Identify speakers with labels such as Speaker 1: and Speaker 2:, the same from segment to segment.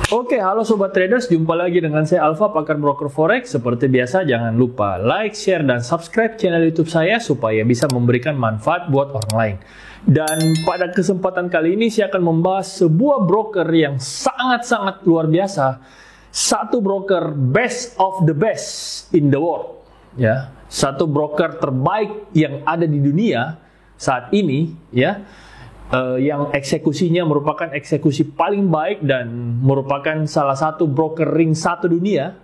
Speaker 1: Oke, halo Sobat Traders, jumpa lagi dengan saya Alfa, pakar broker forex. Seperti biasa, jangan lupa like, share, dan subscribe channel YouTube saya supaya bisa memberikan manfaat buat orang lain. Dan pada kesempatan kali ini saya akan membahas sebuah broker yang sangat-sangat luar biasa. Satu broker best of the best in the world. Ya, satu broker terbaik yang ada di dunia saat ini, ya. Yang eksekusinya merupakan eksekusi paling baik dan merupakan salah satu broker ring satu dunia,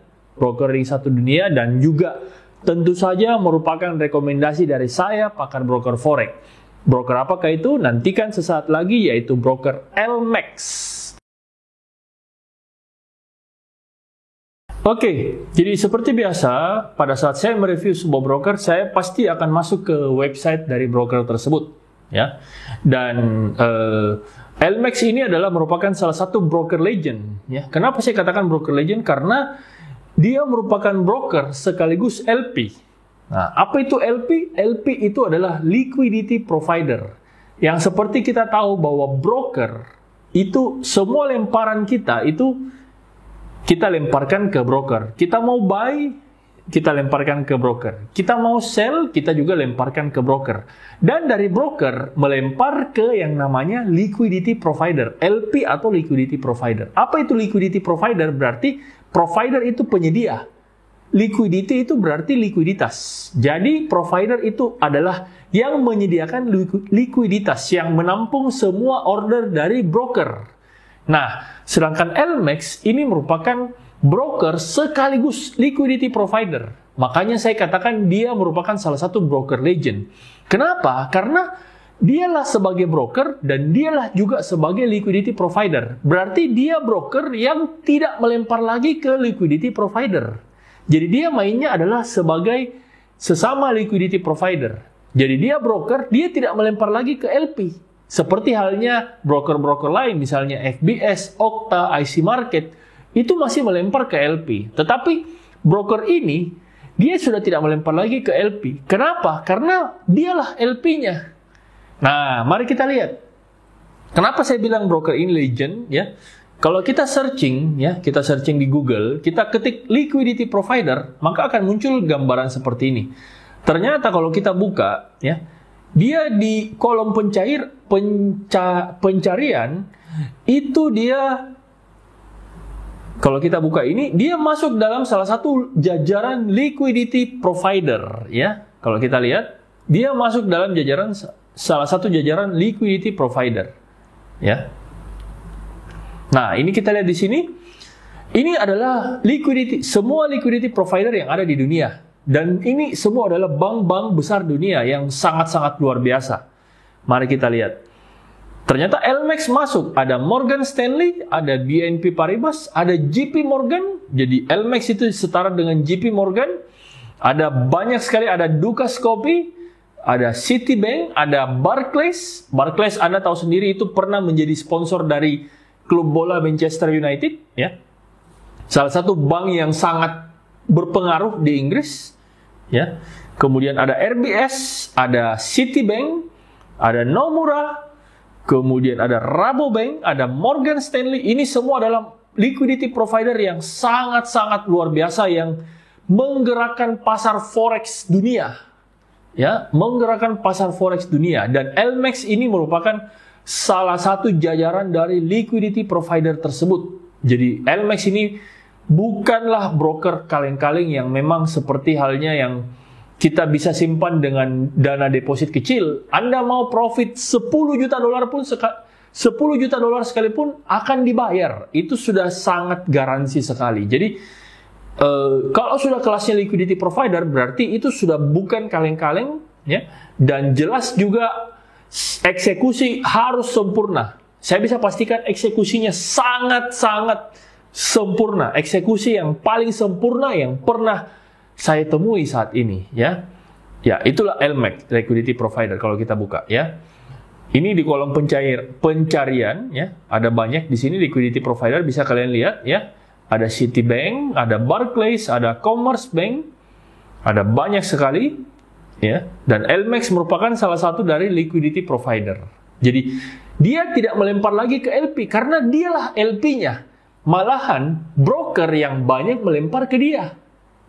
Speaker 1: dan juga tentu saja merupakan rekomendasi dari saya, pakar broker forex. Broker apakah itu? Nantikan sesaat lagi, yaitu broker LMAX. Oke, jadi seperti biasa, pada saat saya mereview sebuah broker, saya pasti akan masuk ke website dari broker tersebut. Ya, dan LMAX ini adalah merupakan salah satu broker legend. Ya, kenapa saya katakan broker legend? Karena dia merupakan broker sekaligus LP. Nah, apa itu LP? LP itu adalah liquidity provider. Yang seperti kita tahu bahwa broker itu semua lemparan kita itu kita lemparkan ke broker. Kita mau buy, kita lemparkan ke broker. Kita mau sell, kita juga lemparkan ke broker. Dan dari broker melempar ke yang namanya liquidity provider, LP atau liquidity provider. Apa itu liquidity provider? Berarti provider itu penyedia. Liquidity itu berarti likuiditas. Jadi provider itu adalah yang menyediakan likuiditas, yang menampung semua order dari broker. Nah, sedangkan LMAX ini merupakan broker sekaligus liquidity provider. Makanya saya katakan dia merupakan salah satu broker legend. Kenapa? Karena dialah sebagai broker dan dialah juga sebagai liquidity provider. Berarti dia broker yang tidak melempar lagi ke liquidity provider. Jadi dia mainnya adalah sebagai sesama liquidity provider. Jadi dia broker, dia tidak melempar lagi ke LP. Seperti halnya broker-broker lain, misalnya FBS, Okta, IC Market, itu masih melempar ke LP. Tetapi broker ini, dia sudah tidak melempar lagi ke LP. Kenapa? Karena dialah LP-nya. Nah, mari kita lihat. Kenapa saya bilang broker ini legend? Ya, kalau kita searching, ya, kita searching di Google, kita ketik liquidity provider, maka akan muncul gambaran seperti ini. Ternyata kalau kita buka, ya, dia di kolom pencarian, itu dia, kalau kita buka ini, dia masuk dalam salah satu jajaran liquidity provider, ya. Kalau kita lihat, dia masuk dalam jajaran salah satu jajaran liquidity provider, ya. Nah, ini kita lihat di sini. Ini adalah semua liquidity provider yang ada di dunia. Dan ini semua adalah bank-bank besar dunia yang sangat-sangat luar biasa. Mari kita lihat. Ternyata LMAX masuk, ada Morgan Stanley, ada BNP Paribas, ada JP Morgan. Jadi LMAX itu setara dengan JP Morgan. Ada banyak sekali, ada Dukas Kopi, ada Citibank, ada Barclays. Barclays Anda tahu sendiri itu pernah menjadi sponsor dari klub bola Manchester United, ya. Salah satu bank yang sangat berpengaruh di Inggris, ya. Kemudian ada RBS, ada Citibank, ada Nomura, kemudian ada Rabobank, ada Morgan Stanley. Ini semua adalah liquidity provider yang sangat-sangat luar biasa yang menggerakkan pasar forex dunia. Ya, menggerakkan pasar forex dunia. Dan LMAX ini merupakan salah satu jajaran dari liquidity provider tersebut. Jadi LMAX ini bukanlah broker kaleng-kaleng yang memang seperti halnya yang kita bisa simpan dengan dana deposit kecil. Anda mau profit 10 juta dolar pun 10 juta dolar sekalipun akan dibayar. Itu sudah sangat garansi sekali. Jadi kalau sudah kelasnya liquidity provider berarti itu sudah bukan kaleng-kaleng, ya. Dan jelas juga eksekusi harus sempurna. Saya bisa pastikan eksekusinya sangat-sangat sempurna. Eksekusi yang paling sempurna yang pernah saya temui saat ini, ya. Ya, itulah LMAX, liquidity provider kalau kita buka, ya. Ini di kolom pencarian, ya. Ada banyak di sini liquidity provider, bisa kalian lihat, ya. Ada Citibank, ada Barclays, ada Commerzbank. Ada banyak sekali, ya. Dan LMAX merupakan salah satu dari liquidity provider. Jadi dia tidak melempar lagi ke LP karena dialah LP-nya. malahan broker yang banyak melempar ke dia.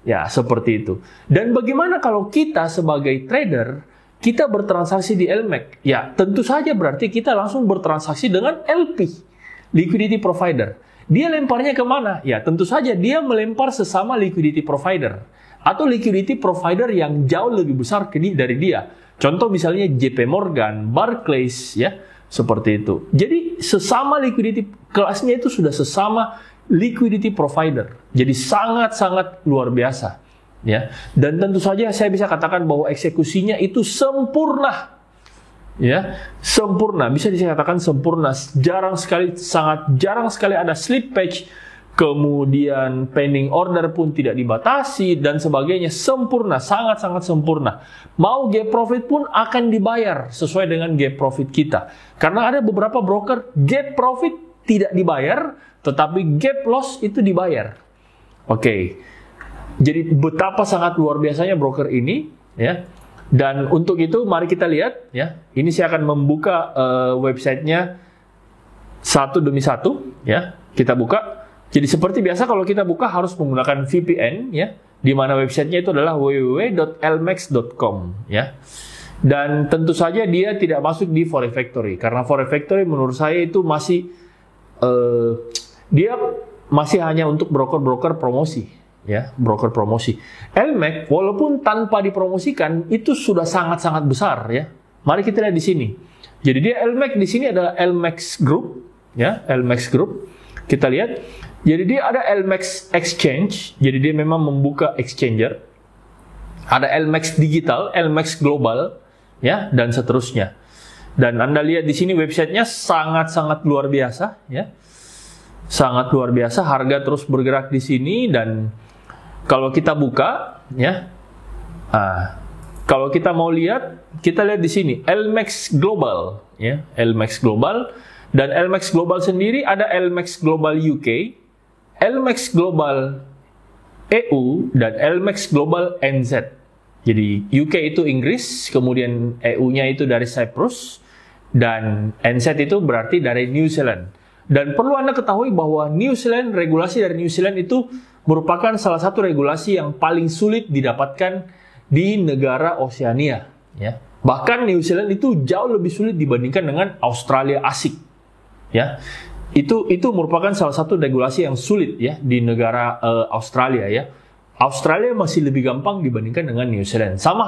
Speaker 1: Ya, seperti itu. Dan bagaimana kalau kita sebagai trader, kita bertransaksi di LMAX? Ya, tentu saja berarti kita langsung bertransaksi dengan LP, liquidity provider. Dia lemparnya kemana? Ya, tentu saja dia melempar sesama liquidity provider. Atau liquidity provider yang jauh lebih besar dari dia. Contoh misalnya JP Morgan, Barclays, ya, seperti itu. Jadi sesama liquidity, kelasnya itu sudah sesama liquidity provider. Jadi sangat-sangat luar biasa, ya. Dan tentu saja saya bisa katakan bahwa eksekusinya itu sempurna, ya, sempurna. Bisa dikatakan sempurna. Sangat jarang sekali ada slippage. Kemudian pending order pun tidak dibatasi dan sebagainya, sempurna, sangat-sangat sempurna. Mau gap profit pun akan dibayar sesuai dengan gap profit kita. Karena ada beberapa broker gap profit tidak dibayar, tetapi gap loss itu dibayar. Oke. Jadi betapa sangat luar biasanya broker ini, ya. Dan untuk itu mari kita lihat, ya. Ini saya akan membuka websitenya satu demi satu, ya. Kita buka. Jadi seperti biasa kalau kita buka harus menggunakan VPN, ya, di mana websitenya itu adalah www.lmax.com, ya. Dan tentu saja dia tidak masuk di Forex Factory karena Forex Factory menurut saya itu dia masih hanya untuk broker-broker promosi, ya, broker promosi. LMAX walaupun tanpa dipromosikan itu sudah sangat-sangat besar, ya. Mari kita lihat di sini. Jadi dia LMAX di sini adalah LMAX Group, ya, LMAX Group. Kita lihat. Jadi dia ada LMAX Exchange, jadi dia memang membuka exchanger. Ada LMAX Digital, LMAX Global, ya, dan seterusnya. Dan Anda lihat di sini websitenya sangat-sangat luar biasa, ya. Sangat luar biasa, harga terus bergerak di sini dan kalau kita buka, ya. Kalau kita mau lihat, kita lihat di sini LMAX Global, ya, LMAX Global dan LMAX Global sendiri ada LMAX Global UK, LMAX Global EU dan LMAX Global NZ. Jadi UK itu Inggris, kemudian EU-nya itu dari Cyprus, dan NZ itu berarti dari New Zealand. Dan perlu Anda ketahui bahwa New Zealand, regulasi dari New Zealand itu merupakan salah satu regulasi yang paling sulit didapatkan di negara Oseania. Ya. Bahkan New Zealand itu jauh lebih sulit dibandingkan dengan Australia asik. Ya. Itu merupakan salah satu regulasi yang sulit, ya, di negara Australia, ya. Australia masih lebih gampang dibandingkan dengan New Zealand. Sama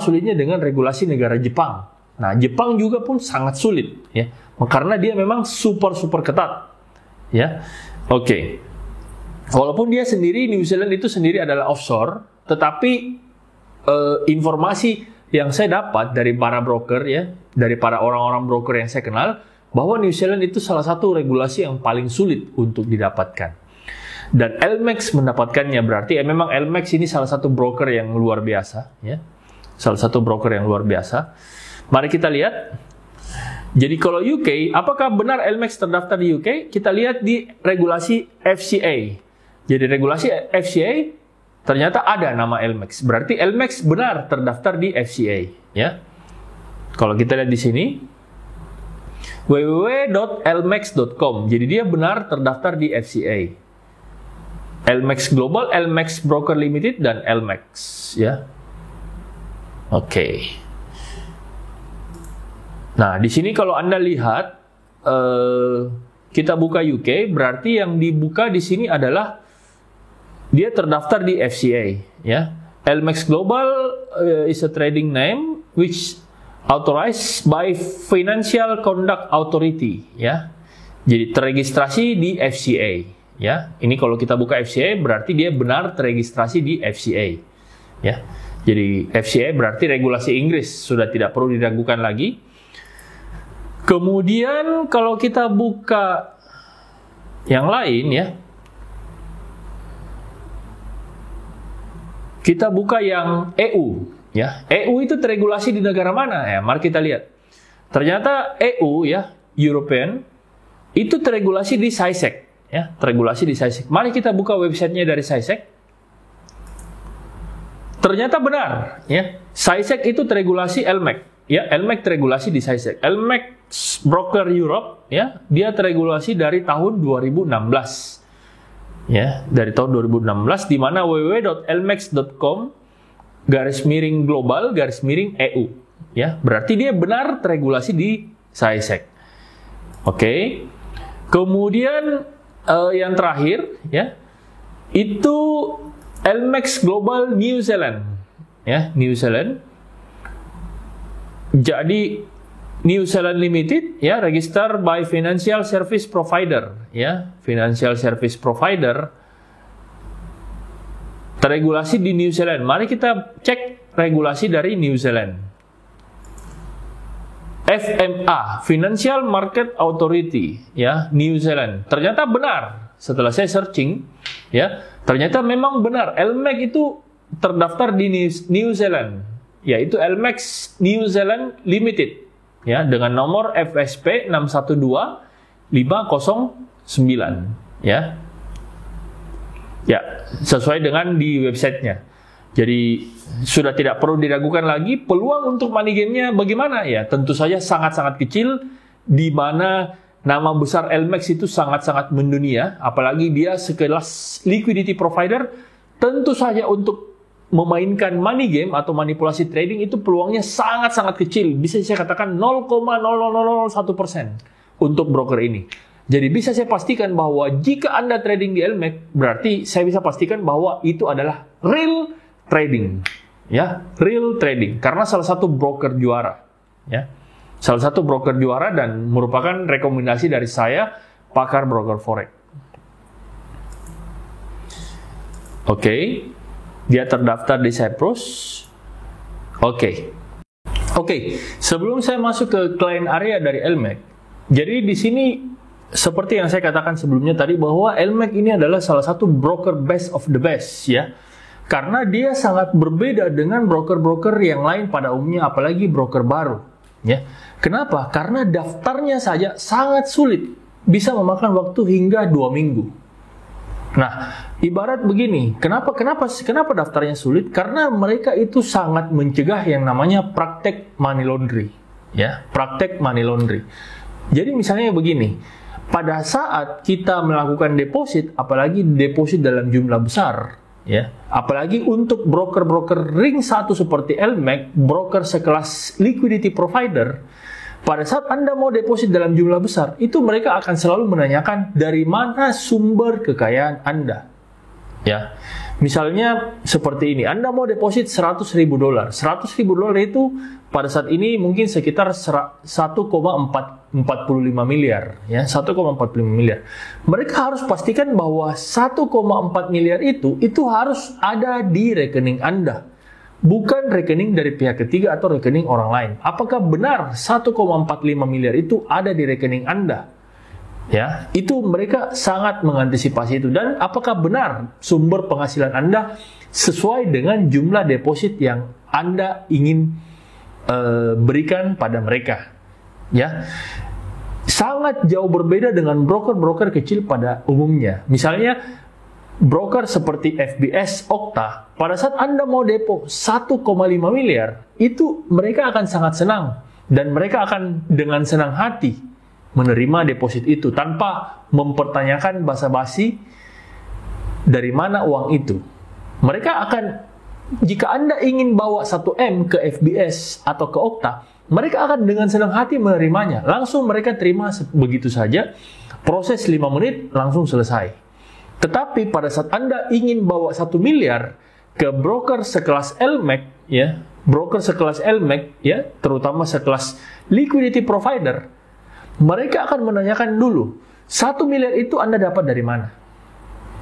Speaker 1: sulitnya dengan regulasi negara Jepang. Nah, Jepang juga pun sangat sulit, ya, karena dia memang super ketat, ya. Oke. Walaupun dia sendiri, New Zealand itu sendiri adalah offshore, tetapi informasi yang saya dapat dari para broker, ya, dari para orang-orang broker yang saya kenal, bahwa New Zealand itu salah satu regulasi yang paling sulit untuk didapatkan. Dan LMAX mendapatkannya, berarti memang LMAX ini salah satu broker yang luar biasa, ya. Salah satu broker yang luar biasa. Mari kita lihat. Jadi kalau UK, apakah benar LMAX terdaftar di UK? Kita lihat di regulasi FCA. Jadi regulasi FCA ternyata ada nama LMAX. Berarti LMAX benar terdaftar di FCA, ya. Kalau kita lihat di sini www.lmax.com. Jadi dia benar terdaftar di FCA. LMAX Global, LMAX Broker Limited, dan LMAX, ya. Oke. Nah, di sini kalau Anda lihat, kita buka UK, berarti yang dibuka di sini adalah dia terdaftar di FCA, ya. LMAX Global is a trading name which authorized by Financial Conduct Authority, ya. Jadi terregistrasi di FCA, ya. Ini kalau kita buka FCA berarti dia benar terregistrasi di FCA, ya. Jadi FCA berarti regulasi Inggris, sudah tidak perlu diragukan lagi. Kemudian kalau kita buka yang lain, ya. Kita buka yang EU, ya. EU itu terregulasi di negara mana? Ya, mari kita lihat. Ternyata EU, ya, European, itu terregulasi di SISEC, ya, terregulasi di SISEC. Mari kita buka websitenya dari SISEC. Ternyata benar, ya. SISEC itu terregulasi LMAX, ya. LMAX terregulasi di SISEC. LMAX Broker Europe, ya, dia teregulasi dari tahun 2016. Ya, dari tahun 2016, di mana www.lmex.com /global/EU. Ya, berarti dia benar teregulasi di SASEC. Oke. Kemudian yang terakhir, ya, itu LMEX Global New Zealand. Ya, New Zealand. Jadi New Zealand Limited, ya, register by Financial Service Provider, ya, Financial Service Provider, teregulasi di New Zealand. Mari kita cek regulasi dari New Zealand. FMA, Financial Market Authority, ya, New Zealand. Ternyata benar. Setelah saya searching, ya, ternyata memang benar. LMEX itu terdaftar di New Zealand, yaitu LMEX New Zealand Limited, ya, dengan nomor FSP 612509, ya. Ya, sesuai dengan di websitenya. Jadi sudah tidak perlu diragukan lagi. Peluang untuk money game-nya bagaimana? Ya, tentu saja sangat-sangat kecil, di mana nama besar LMEX itu sangat-sangat mendunia, apalagi dia sekelas liquidity provider. Tentu saja untuk memainkan money game atau manipulasi trading itu peluangnya sangat-sangat kecil. Bisa saya katakan 0,0001% untuk broker ini. Jadi bisa saya pastikan bahwa jika Anda trading di LMEX, berarti saya bisa pastikan bahwa itu adalah real trading. Ya, real trading. Karena salah satu broker juara. Ya, salah satu broker juara dan merupakan rekomendasi dari saya, pakar broker forex. Oke. Dia terdaftar di Cyprus. Oke. Sebelum saya masuk ke client area dari LMEX, jadi di sini seperti yang saya katakan sebelumnya tadi, bahwa LMEX ini adalah salah satu broker best of the best, ya. Karena dia sangat berbeda dengan broker-broker yang lain pada umumnya, apalagi broker baru, ya. Kenapa? Karena daftarnya saja sangat sulit, bisa memakan waktu hingga 2 minggu. Nah, ibarat begini, kenapa daftarnya sulit? Karena mereka itu sangat mencegah yang namanya praktek money laundry, ya, praktek money laundry. Jadi misalnya begini, pada saat kita melakukan deposit, apalagi deposit dalam jumlah besar, ya, apalagi untuk broker-broker ring 1 seperti LMEX, broker sekelas liquidity provider, pada saat Anda mau deposit dalam jumlah besar, itu mereka akan selalu menanyakan dari mana sumber kekayaan Anda. Ya, misalnya seperti ini, Anda mau deposit $100.000. $100.000 itu pada saat ini mungkin sekitar 1,45 miliar, ya, 1,45 miliar. Mereka harus pastikan bahwa 1,4 miliar itu harus ada di rekening Anda, bukan rekening dari pihak ketiga atau rekening orang lain. Apakah benar 1,45 miliar itu ada di rekening Anda? Ya, itu mereka sangat mengantisipasi itu. Dan apakah benar sumber penghasilan Anda sesuai dengan jumlah deposit yang Anda ingin berikan pada mereka? Ya, sangat jauh berbeda dengan broker-broker kecil pada umumnya. Misalnya broker seperti FBS, Okta, pada saat Anda mau depo 1,5 miliar, itu mereka akan sangat senang dan mereka akan dengan senang hati menerima deposit itu tanpa mempertanyakan basa-basi dari mana uang itu. Mereka akan, jika Anda ingin bawa 1M ke FBS atau ke Okta, mereka akan dengan senang hati menerimanya. Langsung mereka terima begitu saja, proses 5 menit langsung selesai. Tetapi pada saat Anda ingin bawa 1 miliar ke broker sekelas LMEX, ya, broker sekelas LMEX, ya, terutama sekelas liquidity provider, mereka akan menanyakan dulu, 1 miliar itu Anda dapat dari mana?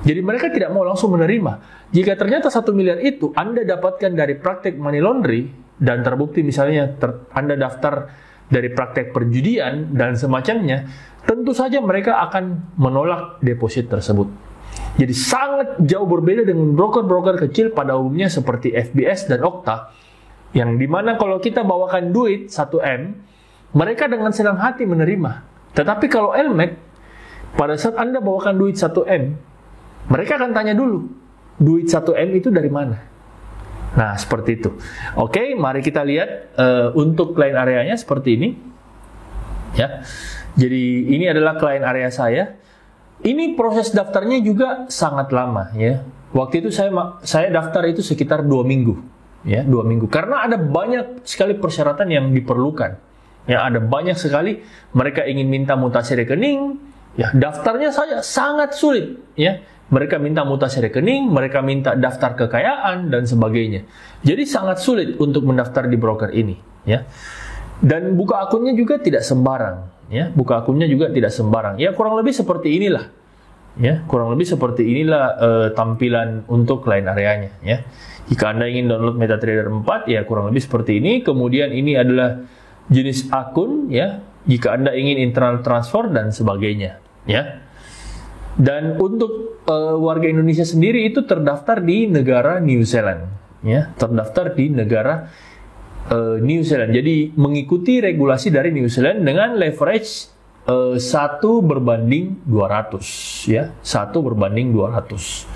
Speaker 1: Jadi mereka tidak mau langsung menerima. Jika ternyata 1 miliar itu Anda dapatkan dari praktek money laundry, dan terbukti misalnya Anda daftar dari praktek perjudian dan semacamnya, tentu saja mereka akan menolak deposit tersebut. Jadi sangat jauh berbeda dengan broker-broker kecil pada umumnya seperti FBS dan Okta, yang dimana kalau kita bawakan duit 1M, mereka dengan senang hati menerima. Tetapi kalau LMEX, pada saat Anda bawakan duit 1M, mereka akan tanya dulu, duit 1M itu dari mana? Nah, seperti itu. Oke, mari kita lihat untuk client areanya seperti ini. Ya. Jadi ini adalah klien area saya. Ini proses daftarnya juga sangat lama ya. Waktu itu saya daftar itu sekitar 2 minggu. Ya, 2 minggu. Karena ada banyak sekali persyaratan yang diperlukan. Ya, ada banyak sekali mereka ingin minta mutasi rekening. Ya, daftarnya saja sangat sulit ya. Mereka minta mutasi rekening, mereka minta daftar kekayaan dan sebagainya. Jadi sangat sulit untuk mendaftar di broker ini, ya. Dan buka akunnya juga tidak sembarang, ya. Buka akunnya juga tidak sembarang. Ya, kurang lebih seperti inilah. Ya, kurang lebih seperti inilah tampilan untuk klien areanya, ya. Jika Anda ingin download MetaTrader 4, ya kurang lebih seperti ini. Kemudian ini adalah jenis akun, ya. Jika Anda ingin internal transfer dan sebagainya, ya. Dan untuk warga Indonesia sendiri itu terdaftar di negara New Zealand, ya, terdaftar di negara New Zealand. Jadi mengikuti regulasi dari New Zealand dengan leverage 1/200, ya, 1/200.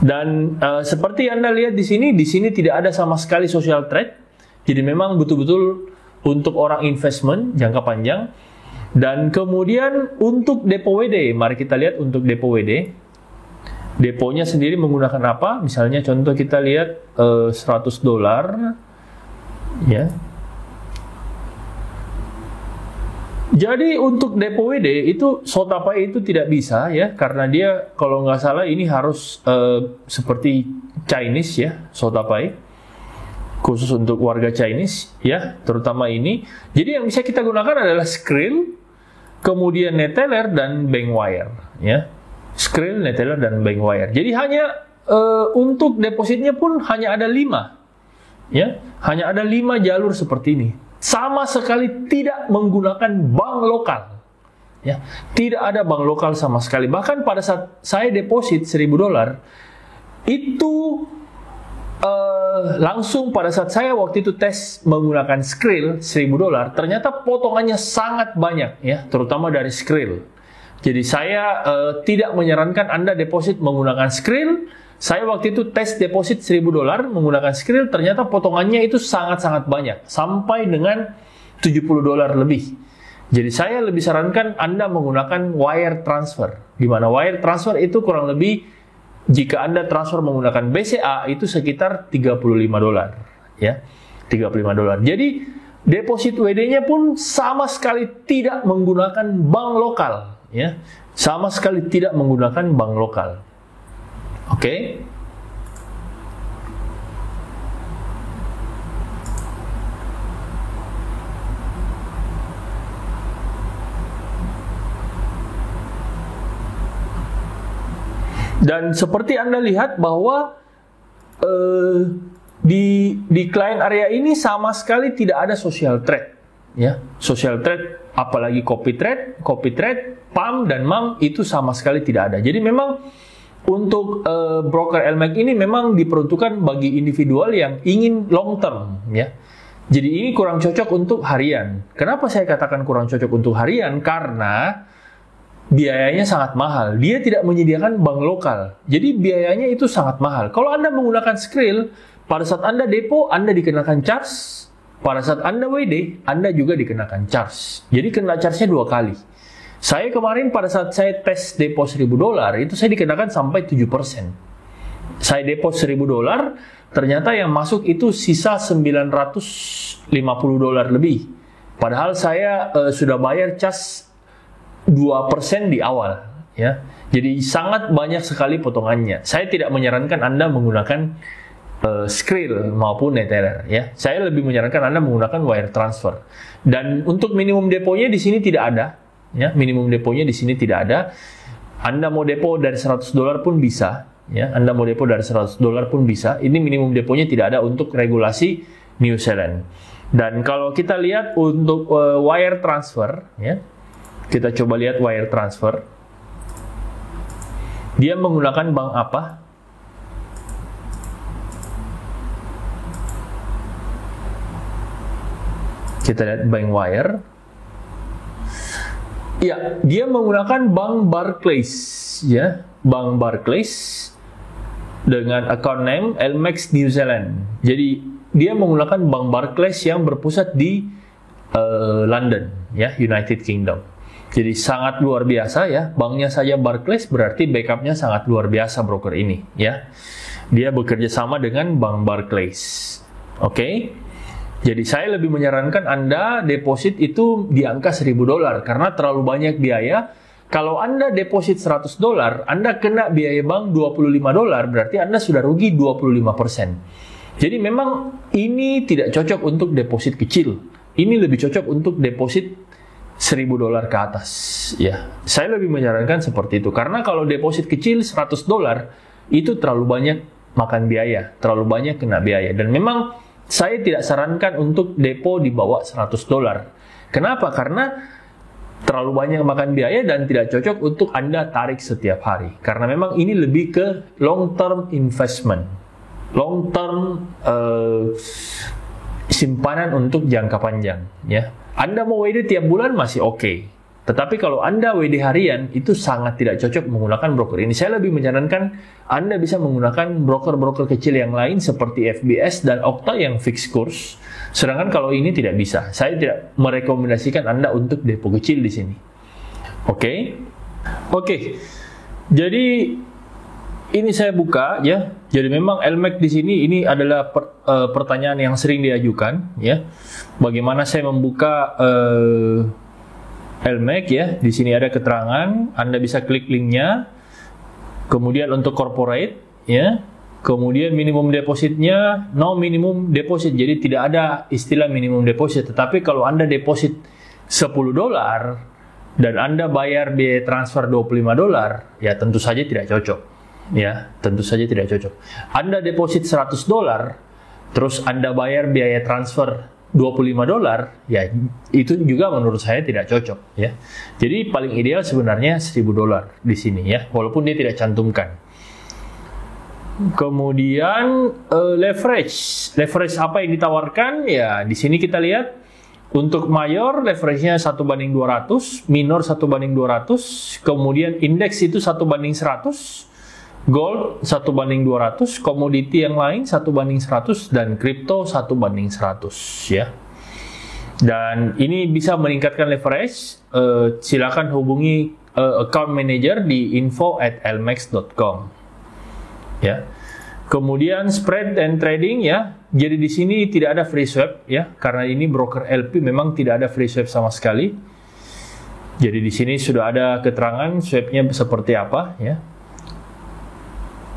Speaker 1: Dan seperti Anda lihat di sini tidak ada sama sekali social trade. Jadi memang betul-betul untuk orang investment jangka panjang. Dan kemudian untuk depo WD, mari kita lihat untuk depo WD. Deponya sendiri menggunakan apa? Misalnya contoh kita lihat $100, ya. Jadi untuk depo WD itu SotaPay itu tidak bisa ya, karena dia kalau nggak salah ini harus seperti Chinese ya, SotaPay. Khusus untuk warga Chinese ya, terutama ini. Jadi yang bisa kita gunakan adalah Skrill, kemudian Neteller dan Bankwire, ya. Skrill, Neteller dan Bankwire. Jadi hanya untuk depositnya pun hanya ada 5, ya. Hanya ada 5 jalur seperti ini. Sama sekali tidak menggunakan bank lokal, ya. Tidak ada bank lokal sama sekali. Bahkan pada saat saya deposit $1.000 itu langsung pada saat saya waktu itu tes menggunakan Skrill $1.000, ternyata potongannya sangat banyak ya, terutama dari Skrill. Jadi saya tidak menyarankan Anda deposit menggunakan Skrill. Saya waktu itu tes deposit $1.000 menggunakan Skrill, ternyata potongannya itu sangat-sangat banyak, sampai dengan $70 lebih. Jadi saya lebih sarankan Anda menggunakan wire transfer, di mana wire transfer itu kurang lebih jika Anda transfer menggunakan BCA itu sekitar $35, ya. $35. Jadi deposit WD-nya pun sama sekali tidak menggunakan bank lokal, ya. Sama sekali tidak menggunakan bank lokal. Oke. Dan seperti Anda lihat bahwa di klien area ini sama sekali tidak ada social trade, ya. Social trade, apalagi copy trade, PAM dan MAM itu sama sekali tidak ada. Jadi memang untuk broker LMAX ini memang diperuntukkan bagi individual yang ingin long term, ya. Jadi ini kurang cocok untuk harian. Kenapa saya katakan kurang cocok untuk harian? Karena biayanya sangat mahal. Dia tidak menyediakan bank lokal. Jadi biayanya itu sangat mahal. Kalau Anda menggunakan Skrill, pada saat Anda depo, Anda dikenakan charge. Pada saat Anda WD, Anda juga dikenakan charge. Jadi kena charge-nya 2 kali. Saya kemarin pada saat saya tes depo $1.000, itu saya dikenakan sampai 7%. Saya depo $1.000, ternyata yang masuk itu sisa $950 lebih. Padahal saya sudah bayar charge 2% di awal, ya. Jadi sangat banyak sekali potongannya. Saya tidak menyarankan Anda menggunakan Skrill maupun Neteller, ya. Saya lebih menyarankan Anda menggunakan wire transfer. Dan untuk minimum deponya di sini tidak ada, ya. Minimum deponya di sini tidak ada. Anda mau depo dari $100 pun bisa, ya. Anda mau depo dari $100 pun bisa. Ini minimum deponya tidak ada untuk regulasi New Zealand. Dan kalau kita lihat untuk wire transfer, ya. Kita coba lihat wire transfer. Dia menggunakan bank apa? Kita lihat bank wire. Ya, dia menggunakan bank Barclays, ya, bank Barclays dengan account name LMAX New Zealand. Jadi dia menggunakan bank Barclays yang berpusat di London, ya, United Kingdom. Jadi sangat luar biasa ya, banknya saja Barclays, berarti backupnya sangat luar biasa broker ini ya. Dia bekerja sama dengan Bank Barclays. Oke. Jadi saya lebih menyarankan Anda deposit itu di angka $1.000 karena terlalu banyak biaya. Kalau Anda deposit $100, Anda kena biaya bank $25, berarti Anda sudah rugi 25%. Jadi memang ini tidak cocok untuk deposit kecil. Ini lebih cocok untuk deposit $1.000 ke atas, ya. Saya lebih menyarankan seperti itu karena kalau deposit kecil $100 itu terlalu banyak makan biaya, terlalu banyak kena biaya, dan memang saya tidak sarankan untuk depo di bawah $100. Kenapa? Karena terlalu banyak makan biaya dan tidak cocok untuk Anda tarik setiap hari. Karena memang ini lebih ke long term investment, long term simpanan untuk jangka panjang, ya. Anda mau WD tiap bulan masih oke. Tetapi kalau Anda WD harian, itu sangat tidak cocok menggunakan broker ini. Saya lebih menyarankan Anda bisa menggunakan broker-broker kecil yang lain seperti FBS dan Okta yang fixed course. Sedangkan kalau ini tidak bisa. Saya tidak merekomendasikan Anda untuk depo kecil di sini. Oke. Jadi ini saya buka ya. Jadi memang LMAX di sini ini adalah pertanyaan yang sering diajukan ya. Bagaimana saya membuka LMAX ya? Di sini ada keterangan, Anda bisa klik linknya. Kemudian untuk corporate ya. Kemudian minimum depositnya no minimum deposit. Jadi tidak ada istilah minimum deposit. Tetapi kalau Anda deposit $10 dan Anda bayar biaya transfer $25, ya tentu saja tidak cocok. Ya, tentu saja tidak cocok. Anda deposit $100, terus Anda bayar biaya transfer $25, ya itu juga menurut saya tidak cocok ya. Jadi paling ideal sebenarnya $1.000 di sini ya, walaupun dia tidak cantumkan. Kemudian leverage apa yang ditawarkan ya, di sini kita lihat untuk mayor leverage-nya 1:200, minor 1:200, kemudian indeks itu 1:100, gold 1:200, komoditi yang lain 1:100, dan kripto 1:100 ya. Dan ini bisa meningkatkan leverage. Silakan hubungi account manager di info@lmax.com ya. Kemudian spread and trading ya. Jadi di sini tidak ada free swap ya, karena ini broker LP memang tidak ada free swap sama sekali. Jadi di sini sudah ada keterangan swapnya seperti apa ya.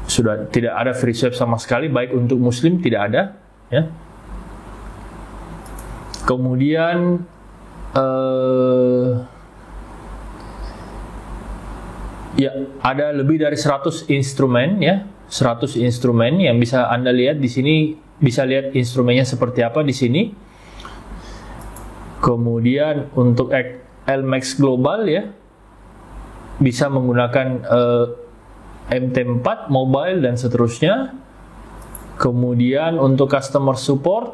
Speaker 1: Sudah tidak ada free swap sama sekali, baik untuk muslim tidak ada ya. Kemudian ya ada lebih dari 100 instrumen ya, 100 instrumen yang bisa Anda lihat di sini, bisa lihat instrumennya seperti apa di sini. Kemudian untuk LMAX global ya, bisa menggunakan MT4, mobile, dan seterusnya. Kemudian untuk customer support,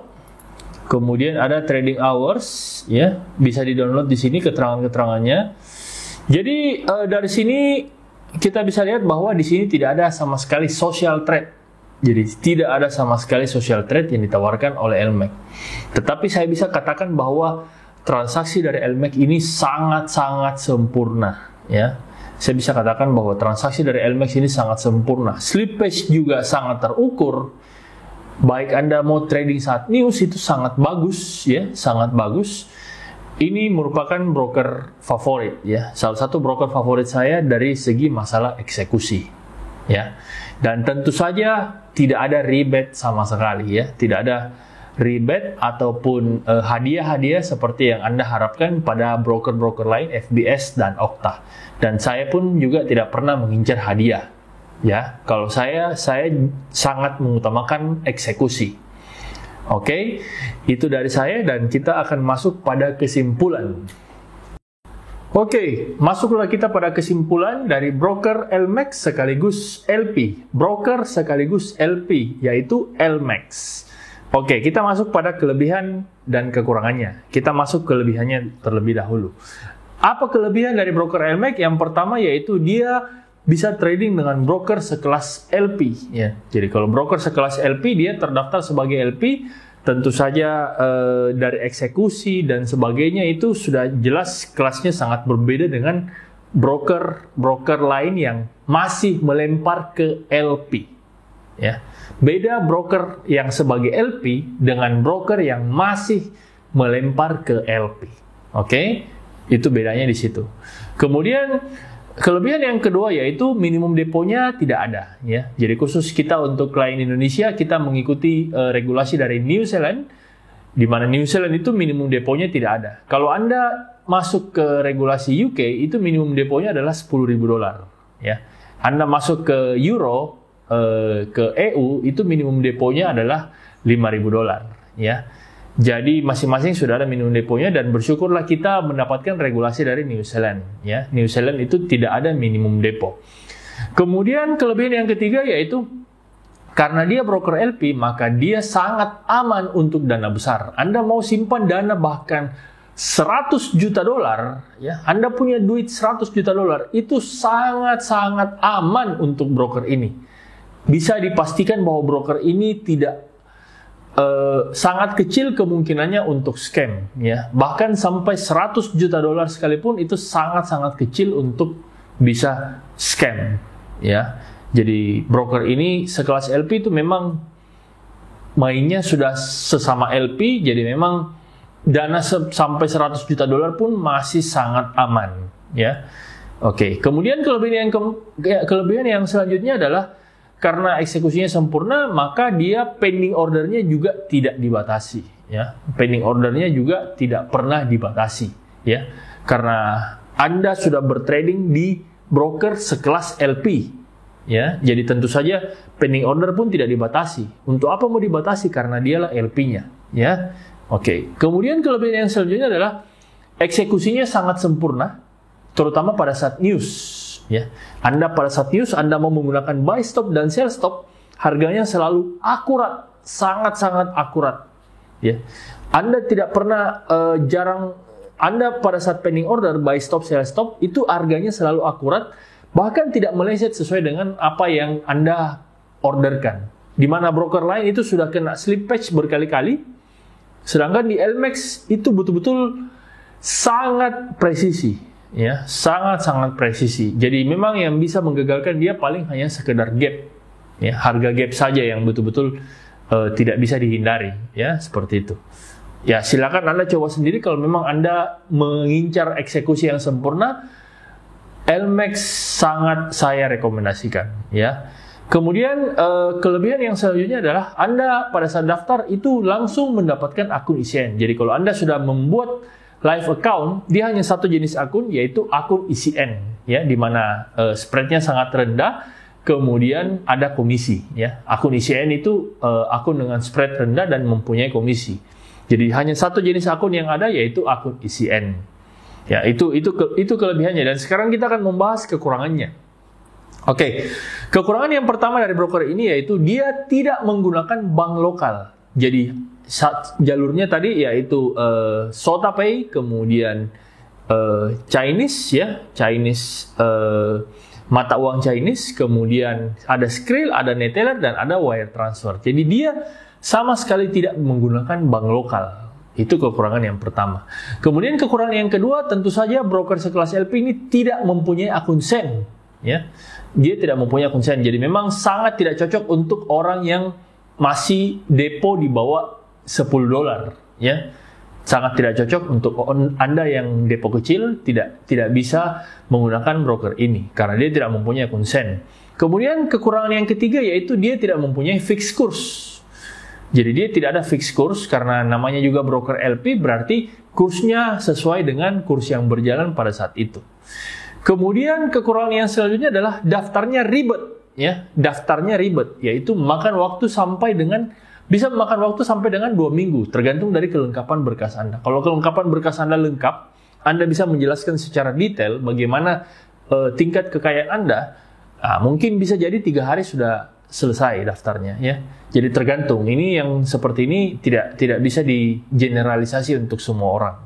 Speaker 1: kemudian ada trading hours, ya, bisa di-download di sini keterangan-keterangannya. Jadi dari sini kita bisa lihat bahwa di sini tidak ada sama sekali social trade. Jadi tidak ada sama sekali social trade yang ditawarkan oleh LMAX. Tetapi saya bisa katakan bahwa transaksi dari LMAX ini sangat-sangat sempurna, ya. Saya bisa katakan bahwa transaksi dari LMAX ini sangat sempurna. Slippage juga sangat terukur. Baik Anda mau trading saat news itu sangat bagus, ya, sangat bagus. Ini merupakan broker favorit, ya, salah satu broker favorit saya dari segi masalah eksekusi, ya. Dan tentu saja tidak ada rebate sama sekali, ya, tidak ada rebate ataupun hadiah-hadiah seperti yang Anda harapkan pada broker-broker lain, FBS dan Okta. Dan saya pun juga tidak pernah mengincar hadiah, ya. Kalau saya sangat mengutamakan eksekusi. Oke, itu dari saya dan kita akan masuk pada kesimpulan. Oke, masuklah kita pada kesimpulan dari broker LMAX sekaligus LP. Broker sekaligus LP, yaitu LMAX. Oke, kita masuk pada kelebihan dan kekurangannya. Kita masuk kelebihannya terlebih dahulu. Apa kelebihan dari broker LMAX? Yang pertama yaitu dia bisa trading dengan broker sekelas LP, ya. Jadi kalau broker sekelas LP dia terdaftar sebagai LP tentu saja dari eksekusi dan sebagainya itu sudah jelas kelasnya sangat berbeda dengan broker lain yang masih melempar ke LP. Ya, beda broker yang sebagai LP dengan broker yang masih melempar ke LP. Oke, itu bedanya di situ. Kemudian kelebihan yang kedua yaitu minimum deponya tidak ada. Ya, jadi khusus kita untuk klien Indonesia kita mengikuti regulasi dari New Zealand, di mana New Zealand itu minimum deponya tidak ada. Kalau Anda masuk ke regulasi UK itu minimum deponya adalah $10.000. Ya, Anda masuk ke Euro ke EU itu minimum deponya adalah $5.000. Ya. Jadi masing-masing sudah ada minimum deponya dan bersyukurlah kita mendapatkan regulasi dari New Zealand. Ya, New Zealand itu tidak ada minimum depo. Kemudian kelebihan yang ketiga yaitu karena dia broker LP maka dia sangat aman untuk dana besar. Anda mau simpan dana bahkan $100 juta, ya, Anda punya duit $100 juta, itu sangat-sangat aman untuk broker ini. Bisa dipastikan bahwa broker ini tidak sangat kecil kemungkinannya untuk scam, ya. Bahkan sampai $100 juta sekalipun itu sangat-sangat kecil untuk bisa scam, ya. Jadi broker ini sekelas LP itu memang mainnya sudah sesama LP, jadi memang dana sampai $100 juta pun masih sangat aman, ya. Oke, kemudian kelebihan yang selanjutnya adalah karena eksekusinya sempurna, maka dia pending ordernya juga tidak dibatasi. Ya, pending ordernya juga tidak pernah dibatasi. Ya, karena Anda sudah bertrading di broker sekelas LP. Ya, jadi tentu saja pending order pun tidak dibatasi. Untuk apa mau dibatasi? Karena dialah LP-nya. Ya, oke. Kemudian kelebihan yang selanjutnya adalah eksekusinya sangat sempurna, terutama pada saat news. Ya, Anda pada saat news Anda mau menggunakan buy stop dan sell stop, harganya selalu akurat, sangat-sangat akurat. Ya, Anda tidak pernah Anda pada saat pending order buy stop sell stop itu harganya selalu akurat, bahkan tidak meleset sesuai dengan apa yang Anda orderkan. Di mana broker lain itu sudah kena slippage berkali-kali, sedangkan di LMAX itu betul-betul sangat presisi. Ya, sangat-sangat presisi. Jadi memang yang bisa menggagalkan dia paling hanya sekedar gap, ya, harga gap saja yang betul-betul tidak bisa dihindari, ya, seperti itu. Ya, silakan Anda coba sendiri kalau memang Anda mengincar eksekusi yang sempurna, LMAX sangat saya rekomendasikan, ya. Kemudian kelebihan yang selanjutnya adalah Anda pada saat daftar itu langsung mendapatkan akun ICN. Jadi kalau Anda sudah membuat live account, dia hanya satu jenis akun, yaitu akun ICN, ya, di mana spreadnya sangat rendah, kemudian ada komisi, ya. Akun ICN itu akun dengan spread rendah dan mempunyai komisi. Jadi hanya satu jenis akun yang ada, yaitu akun ICN. Ya, itu kelebihannya. Dan sekarang kita akan membahas kekurangannya. Oke, kekurangan yang pertama dari broker ini yaitu dia tidak menggunakan bank lokal. Jadi jalurnya tadi yaitu SotaPay, kemudian Chinese, ya, Chinese mata uang Chinese, kemudian ada Skrill, ada Neteller, dan ada wire transfer. Jadi dia sama sekali tidak menggunakan bank lokal. Itu kekurangan yang pertama. Kemudian kekurangan yang kedua, tentu saja broker sekelas LP ini tidak mempunyai akun SEN, ya. Dia tidak mempunyai akun SEN. Jadi memang sangat tidak cocok untuk orang yang masih depo di bawah $10, ya. Sangat tidak cocok untuk Anda yang depo kecil, tidak bisa menggunakan broker ini karena dia tidak mempunyai akun SEN. Kemudian kekurangan yang ketiga yaitu dia tidak mempunyai fixed course. Jadi dia tidak ada fixed course karena namanya juga broker LP, berarti kursnya sesuai dengan kurs yang berjalan pada saat itu. Kemudian kekurangan yang selanjutnya adalah daftarnya ribet, ya. Daftarnya ribet, yaitu bisa memakan waktu sampai dengan 2 minggu, tergantung dari kelengkapan berkas Anda. Kalau kelengkapan berkas Anda lengkap, Anda bisa menjelaskan secara detail bagaimana tingkat kekayaan Anda, mungkin bisa jadi 3 hari sudah selesai daftarnya, ya. Jadi tergantung. Ini yang seperti ini tidak bisa digeneralisasi untuk semua orang.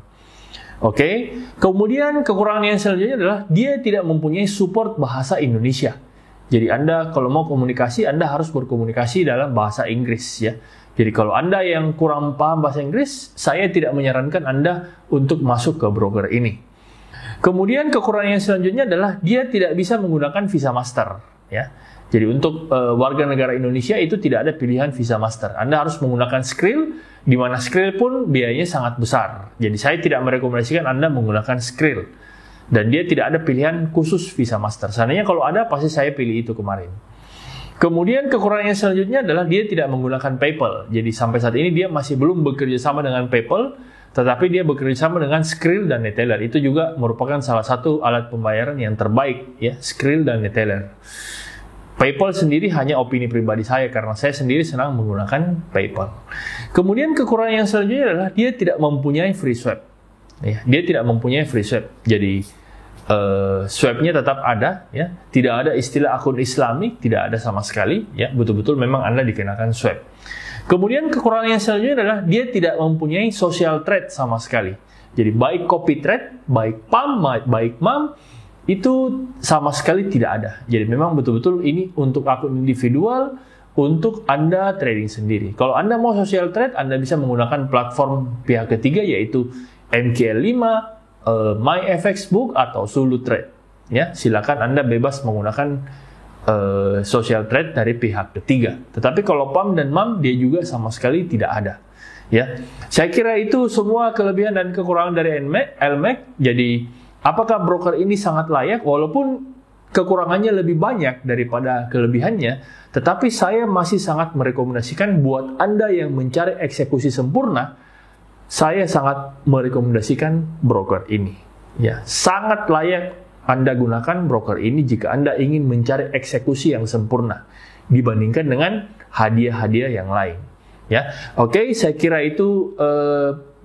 Speaker 1: Oke. Kemudian kekurangan yang selanjutnya adalah dia tidak mempunyai support bahasa Indonesia. Jadi Anda kalau mau komunikasi, Anda harus berkomunikasi dalam bahasa Inggris ya. Jadi kalau Anda yang kurang paham bahasa Inggris, saya tidak menyarankan Anda untuk masuk ke broker ini. Kemudian kekurangan yang selanjutnya adalah dia tidak bisa menggunakan Visa Master ya. Jadi untuk warga negara Indonesia itu tidak ada pilihan Visa Master. Anda harus menggunakan Skrill, di mana Skrill pun biayanya sangat besar. Jadi saya tidak merekomendasikan Anda menggunakan Skrill. Dan dia tidak ada pilihan khusus Visa Master. Seandainya kalau ada, pasti saya pilih itu kemarin. Kemudian kekurangan yang selanjutnya adalah dia tidak menggunakan PayPal. Jadi sampai saat ini dia masih belum bekerja sama dengan PayPal, tetapi dia bekerja sama dengan Skrill dan Neteller. Itu juga merupakan salah satu alat pembayaran yang terbaik ya, Skrill dan Neteller. PayPal sendiri hanya opini pribadi saya karena saya sendiri senang menggunakan PayPal. Kemudian kekurangan yang selanjutnya adalah dia tidak mempunyai free swap. Ya, dia tidak mempunyai free swap. Jadi swapnya tetap ada, ya. Tidak ada istilah akun Islamik, tidak ada sama sekali. Ya, betul-betul memang Anda dikenakan swap. Kemudian kekurangan yang selanjutnya adalah dia tidak mempunyai social trade sama sekali. Jadi baik copy trade, baik PAM, baik MAM, itu sama sekali tidak ada. Jadi memang betul-betul ini untuk akun individual, untuk Anda trading sendiri. Kalau Anda mau social trade, Anda bisa menggunakan platform pihak ketiga yaitu MKL5, MyFXBook atau Zulu Trade. Ya, silakan Anda bebas menggunakan social trade dari pihak ketiga. Tetapi kalau PAM dan MAM dia juga sama sekali tidak ada. Ya, saya kira itu semua kelebihan dan kekurangan dari LMAX. Jadi apakah broker ini sangat layak? Walaupun kekurangannya lebih banyak daripada kelebihannya, tetapi saya masih sangat merekomendasikan buat Anda yang mencari eksekusi sempurna, saya sangat merekomendasikan broker ini. Ya, sangat layak Anda gunakan broker ini jika Anda ingin mencari eksekusi yang sempurna dibandingkan dengan hadiah-hadiah yang lain. Ya, oke, saya kira itu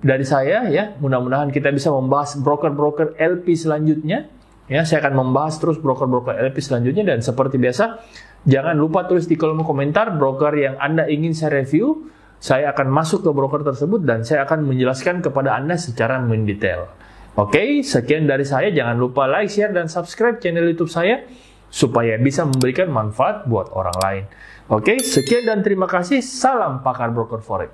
Speaker 1: dari saya ya. Mudah-mudahan kita bisa membahas broker-broker LP selanjutnya. Ya, saya akan membahas terus broker-broker LP selanjutnya dan seperti biasa, jangan lupa tulis di kolom komentar broker yang Anda ingin saya review. Saya akan masuk ke broker tersebut dan saya akan menjelaskan kepada Anda secara mendetail. Oke, sekian dari saya. Jangan lupa like, share, dan subscribe channel YouTube saya supaya bisa memberikan manfaat buat orang lain. Oke, sekian dan terima kasih. Salam pakar broker forex.